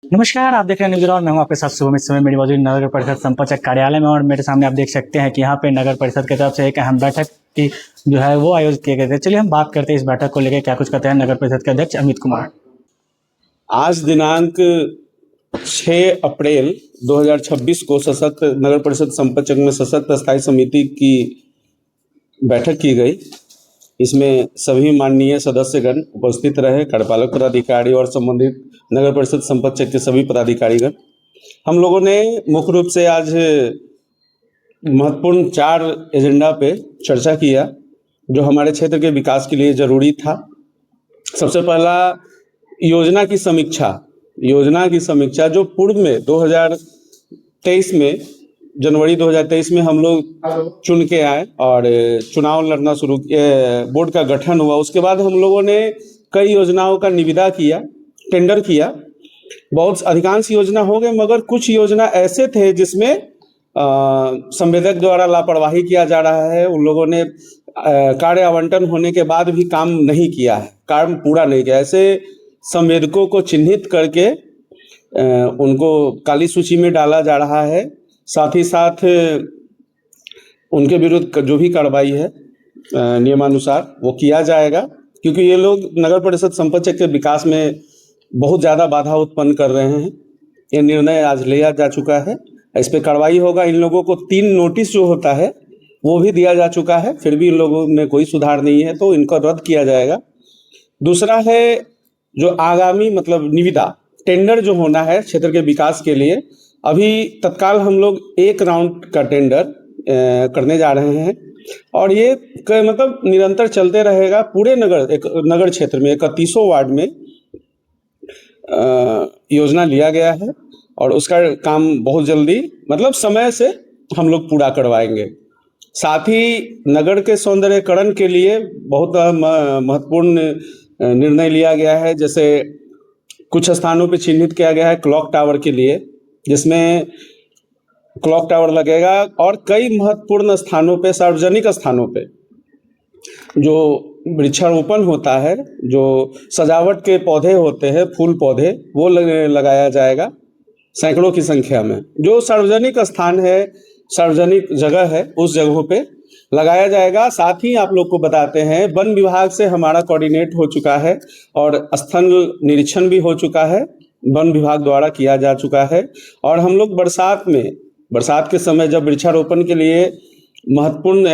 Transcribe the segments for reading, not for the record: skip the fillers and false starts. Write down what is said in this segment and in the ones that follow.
नमस्कार, आप देख रहे हैं न्यूज़ और मैं हूं आपके साथ शुभम। इस समय मेरी मौजूद नगर परिषद संपर्क कार्यालय में और मेरे सामने आप देख सकते हैं कि यहाँ पे नगर परिषद की तरफ से एक अहम बैठक की जो है वो आयोजित किए गए थे। चलिए हम बात करते हैं इस बैठक को लेकर क्या कुछ कहते हैं नगर परिषद के अध्यक्ष अमित कुमार। आज दिनांक 6 अप्रैल 2026 को सशक्त नगर परिषद संपतचक में सशक्त स्थायी समिति की बैठक की गई। इसमें सभी माननीय सदस्यगण उपस्थित रहे, कार्यपालक पदाधिकारी और संबंधित नगर परिषद संपतचक के सभी पदाधिकारीगण। हम लोगों ने मुख्य रूप से आज महत्वपूर्ण 4 एजेंडा पे चर्चा किया जो हमारे क्षेत्र के विकास के लिए जरूरी था। सबसे पहला योजना की समीक्षा जो पूर्व में 2023 में जनवरी 2023 में हम लोग चुन के आए और चुनाव लड़ना शुरू किया, बोर्ड का गठन हुआ। उसके बाद हम लोगों ने कई योजनाओं का निविदा किया, टेंडर किया। बहुत अधिकांश योजना हो गए, मगर कुछ योजना ऐसे थे जिसमें संवेदक द्वारा लापरवाही किया जा रहा है। उन लोगों ने कार्य आवंटन होने के बाद भी काम नहीं किया है, काम पूरा नहीं किया। ऐसे संवेदकों को चिन्हित करके उनको काली सूची में डाला जा रहा है। साथ ही साथ उनके विरुद्ध जो भी कार्रवाई है नियमानुसार वो किया जाएगा, क्योंकि ये लोग नगर परिषद संपतचक के विकास में बहुत ज़्यादा बाधा उत्पन्न कर रहे हैं। ये निर्णय आज लिया जा चुका है, इस पर कार्रवाई होगा। इन लोगों को 3 नोटिस जो होता है वो भी दिया जा चुका है, फिर भी इन लोगों में कोई सुधार नहीं है, तो इनको रद्द किया जाएगा। दूसरा है जो आगामी निविदा टेंडर जो होना है क्षेत्र के विकास के लिए, अभी तत्काल हम लोग 1 राउंड का टेंडर करने जा रहे हैं और ये निरंतर चलते रहेगा। पूरे नगर क्षेत्र में 31 वार्ड में योजना लिया गया है और उसका काम बहुत जल्दी समय से हम लोग पूरा करवाएंगे। साथ ही नगर के सौंदर्यकरण के लिए बहुत महत्वपूर्ण निर्णय लिया गया है। जैसे कुछ स्थानों पे चिन्हित किया गया है क्लॉक टावर के लिए, जिसमें क्लॉक टावर लगेगा, और कई महत्वपूर्ण स्थानों पे, सार्वजनिक स्थानों पे जो वृक्षारोपण होता है, जो सजावट के पौधे होते हैं, फूल पौधे, वो लगाया जाएगा सैकड़ों की संख्या में। जो सार्वजनिक स्थान है, सार्वजनिक जगह है, उस जगहों पे लगाया जाएगा। साथ ही आप लोग को बताते हैं वन विभाग से हमारा कोऑर्डिनेट हो चुका है और स्थल निरीक्षण भी हो चुका है, वन विभाग द्वारा किया जा चुका है। और हम लोग बरसात के समय जब वृक्षारोपण के लिए महत्वपूर्ण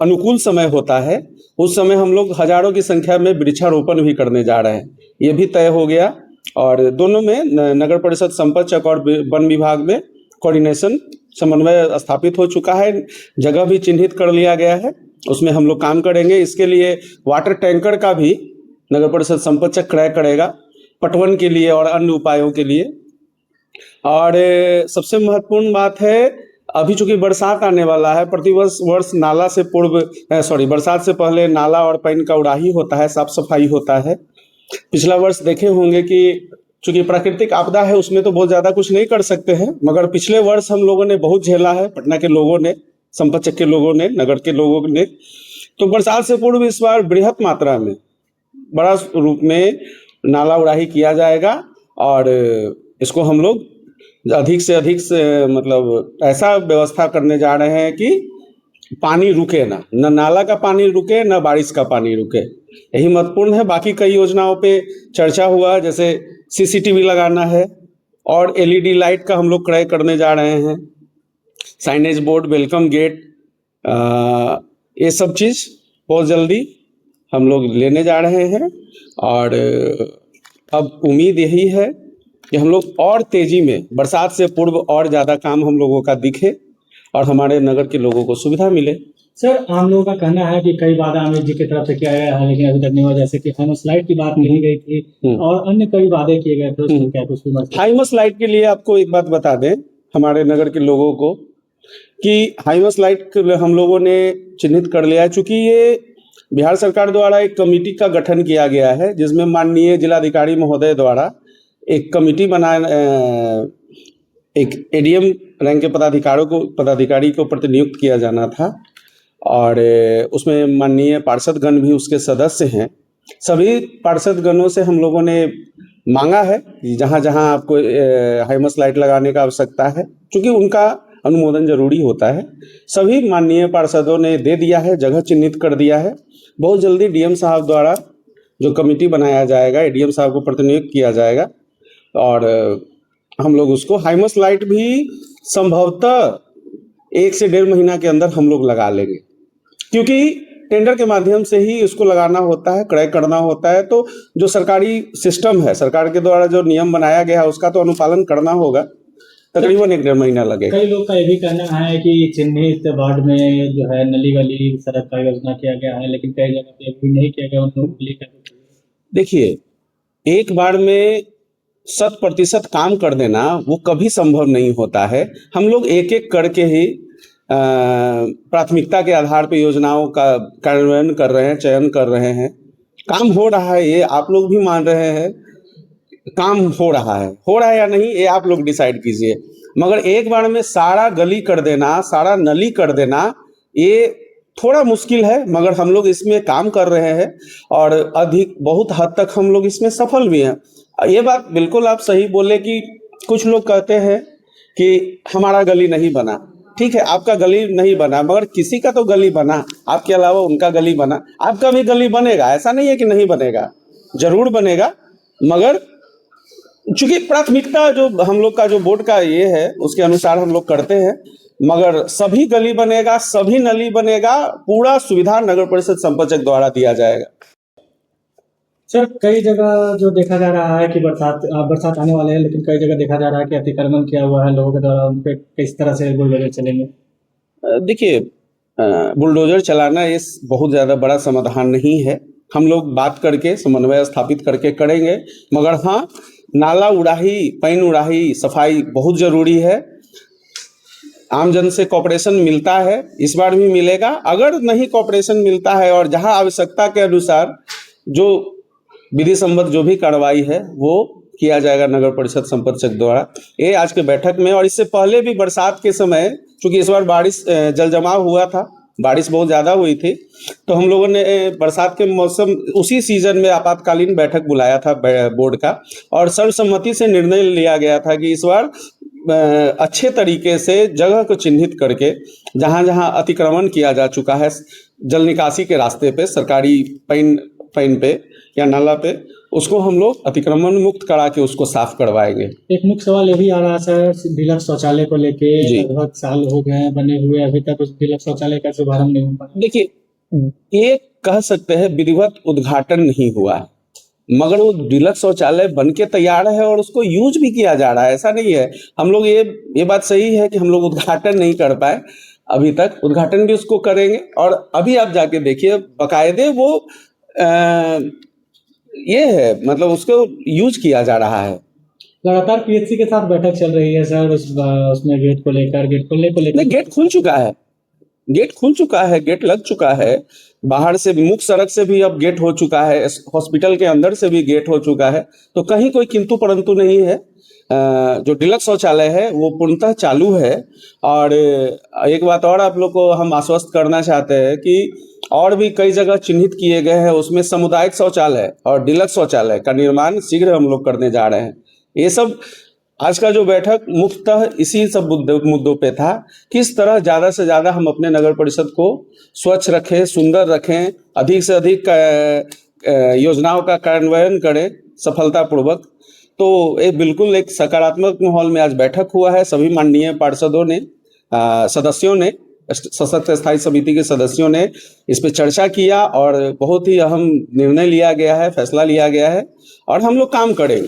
अनुकूल समय होता है, उस समय हम लोग हजारों की संख्या में वृक्षारोपण भी करने जा रहे हैं। ये भी तय हो गया और दोनों में नगर परिषद संपतचक और वन विभाग में कोऑर्डिनेशन समन्वय स्थापित हो चुका है। जगह भी चिन्हित कर लिया गया है, उसमें हम लोग काम करेंगे। इसके लिए वाटर टैंकर का भी नगर परिषद संपतचक क्रय करेगा पटवन के लिए और अन्य उपायों के लिए। और सबसे महत्वपूर्ण बात है, अभी चूंकि बरसात आने वाला है, वर्ष बरसात से पहले नाला और पानी का उड़ाही होता है, साफ सफाई होता है। पिछला वर्ष देखे होंगे कि चूंकि प्राकृतिक आपदा है, उसमें तो बहुत ज़्यादा कुछ नहीं कर सकते हैं, मगर पिछले वर्ष हम लोगों ने बहुत झेला है, पटना के लोगों ने, संपतचक के लोगों ने, नगर के लोगों ने। तो बरसात से पूर्व इस बार बृहत मात्रा में, बड़ा रूप में नाला उड़ाही किया जाएगा और इसको हम लोग अधिक से अधिक ऐसा व्यवस्था करने जा रहे हैं कि पानी रुके ना, न नाला का पानी रुके, न बारिश का पानी रुके। यही महत्वपूर्ण है। बाकी कई योजनाओं पे चर्चा हुआ, जैसे CCTV लगाना है और LED लाइट का हम लोग क्रय करने जा रहे हैं, साइनेज बोर्ड, वेलकम गेट, ये सब चीज़ बहुत जल्दी हम लोग लेने जा रहे हैं। और अब उम्मीद यही है कि हम लोग और तेज़ी में बरसात से पूर्व और ज़्यादा काम हम लोगों का दिखे और हमारे नगर के लोगों को सुविधा मिले। सर, आम लोगों का कहना है कि कई वादा अमित जी की तरफ से किया गया है, लेकिन अभी तक नहीं हुआ। जैसे कि हाइमस लाइट की बात नहीं गई थी और अन्य कई वादे किए गए थे, उसमें क्या कुछ? हाइमस लाइट के लिए आपको एक बात बता दें हमारे नगर के लोगों को कि हाइमस लाइट हम लोगों ने चिन्हित कर लिया है। चूंकि ये बिहार सरकार द्वारा एक कमेटी का गठन किया गया है, जिसमें माननीय जिलाधिकारी महोदय द्वारा एक कमेटी एक ADM रैंक के पदाधिकारी को प्रतिनियुक्त किया जाना था और उसमें माननीय पार्षदगण भी उसके सदस्य हैं। सभी पार्षदगणों से हम लोगों ने मांगा है कि जहाँ जहाँ आपको हाइमस लाइट लगाने का आवश्यकता है, क्योंकि उनका अनुमोदन जरूरी होता है। सभी माननीय पार्षदों ने दे दिया है, जगह चिन्हित कर दिया है। बहुत जल्दी डीएम साहब द्वारा जो कमेटी बनाया जाएगा, एडीएम साहब को प्रतिनियुक्त किया जाएगा और हम लोग उसको हाइमस लाइट भी संभवतः 1 से 1.5 महीना के अंदर हम लोग लगा लेंगे, क्योंकि टेंडर के माध्यम से ही इसको लगाना होता है, क्रय करना होता है। तो जो सरकारी सिस्टम है, सरकार के द्वारा जो नियम बनाया गया है उसका तो अनुपालन करना होगा। तकरीबन 1 डेढ़ महीना लगेगा। कई लोग का ये भी कहना है कि चिन्हित वार्ड में जो है नली गली सड़क का योजना किया गया है, लेकिन कई जगह पे अभी नहीं किया गया। उनको देखिए, एक बार में 100% काम कर देना वो कभी संभव नहीं होता है। हम लोग एक एक करके ही प्राथमिकता के आधार पर योजनाओं का कार्यान्वयन कर रहे हैं, चयन कर रहे हैं। काम हो रहा है, ये आप लोग भी मान रहे हैं। काम हो रहा है या नहीं ये आप लोग डिसाइड कीजिए। मगर एक बार में सारा गली कर देना, सारा नली कर देना, ये थोड़ा मुश्किल है, मगर हम लोग इसमें काम कर रहे हैं और बहुत हद तक हम लोग इसमें सफल भी हैं। ये बात बिल्कुल आप सही बोले कि कुछ लोग कहते हैं कि हमारा गली नहीं बना। ठीक है, आपका गली नहीं बना, मगर किसी का तो गली बना, आपके अलावा उनका गली बना। आपका भी गली बनेगा, ऐसा नहीं है कि नहीं बनेगा, जरूर बनेगा। मगर चूंकि प्राथमिकता जो हम लोग का जो बोर्ड का ये है उसके अनुसार हम लोग करते हैं। मगर सभी गली बनेगा, सभी नली बनेगा, पूरा सुविधा नगर परिषद संपचक द्वारा दिया जाएगा। सर, कई जगह जो देखा जा रहा है कि बरसात आने वाले हैं, लेकिन कई जगह देखा जा रहा है कि अतिक्रमण किया हुआ है लोगों के द्वारा, उन पे किस तरह से बुलडोजर चलेंगे? देखिए, बुलडोजर चलाना ये बहुत ज़्यादा बड़ा समाधान नहीं है। हम लोग बात करके समन्वय स्थापित करके करेंगे। मगर हाँ, नाला उड़ाही, पैन उड़ाही, सफाई बहुत ज़रूरी है। आमजन से कॉपरेशन मिलता है, इस बार भी मिलेगा। अगर नहीं कॉपरेशन मिलता है और जहां आवश्यकता के अनुसार जो विधि सम्मत जो भी कार्रवाई है वो किया जाएगा नगर परिषद संपचक द्वारा। ये आज के बैठक में, और इससे पहले भी बरसात के समय, चूँकि इस बार बारिश जल जमाव हुआ था, बारिश बहुत ज़्यादा हुई थी, तो हम लोगों ने बरसात के मौसम उसी सीजन में आपातकालीन बैठक बुलाया था बोर्ड का, और सर्वसम्मति से निर्णय लिया गया था कि इस बार अच्छे तरीके से जगह को चिन्हित करके जहाँ जहाँ अतिक्रमण किया जा चुका है जल निकासी के रास्ते पे, सरकारी पैन पे या नाला पे, उसको हम लोग अतिक्रमण मुक्त करा के उसको साफ करवाएंगे। एक मुख्य सवाल ये भी आ रहा है सर, डीलक्स शौचालय को लेके, लगभग साल हो गए हैं बने हुए, अभी तक उस डीलक्स शौचालय का शुभारंभ नहीं हो पाया। देखिए, ये कह सकते हैं विधिवत उद्घाटन नहीं हुआ है, मगर वो डीलक्स शौचालय बन के तैयार है और उसको यूज भी किया जा रहा है। ऐसा नहीं है, हम लोग ये बात सही है कि हम लोग उद्घाटन नहीं कर पाए अभी तक। उद्घाटन भी उसको करेंगे और अभी आप जाके देखिए, बाकायदे वो ये है, मतलब उसको यूज किया जा रहा है। लगातार पीएचसी के साथ बैठक चल रही है सर, उसमें गेट को लेकर, गेट खोलने को लेकर। गेट खुल चुका है, गेट खुल चुका है, गेट लग चुका है। बाहर से मुख्य सड़क से भी अब गेट हो चुका है, हॉस्पिटल के अंदर से भी गेट हो चुका है। तो कहीं कोई किंतु परंतु नहीं है। जो डीलक्स शौचालय है वो पूर्णतः चालू है। और एक बात और आप लोग को हम आश्वस्त करना चाहते हैं कि और भी कई जगह चिन्हित किए गए हैं, उसमें सामुदायिक शौचालय और डीलक्स शौचालय का निर्माण शीघ्र हम लोग करने जा रहे हैं। ये सब आज का जो बैठक मुख्यतः इसी सब मुद्दों पे था, किस तरह ज़्यादा से ज़्यादा हम अपने नगर परिषद को स्वच्छ रखें, सुंदर रखें, अधिक से अधिक योजनाओं का कार्यान्वयन करें सफलतापूर्वक। तो ये बिल्कुल एक सकारात्मक माहौल में आज बैठक हुआ है। सभी माननीय पार्षदों ने, सदस्यों ने, सशक्त स्थायी समिति के सदस्यों ने इस पे चर्चा किया और बहुत ही अहम निर्णय लिया गया है, फैसला लिया गया है और हम लोग काम करेंगे।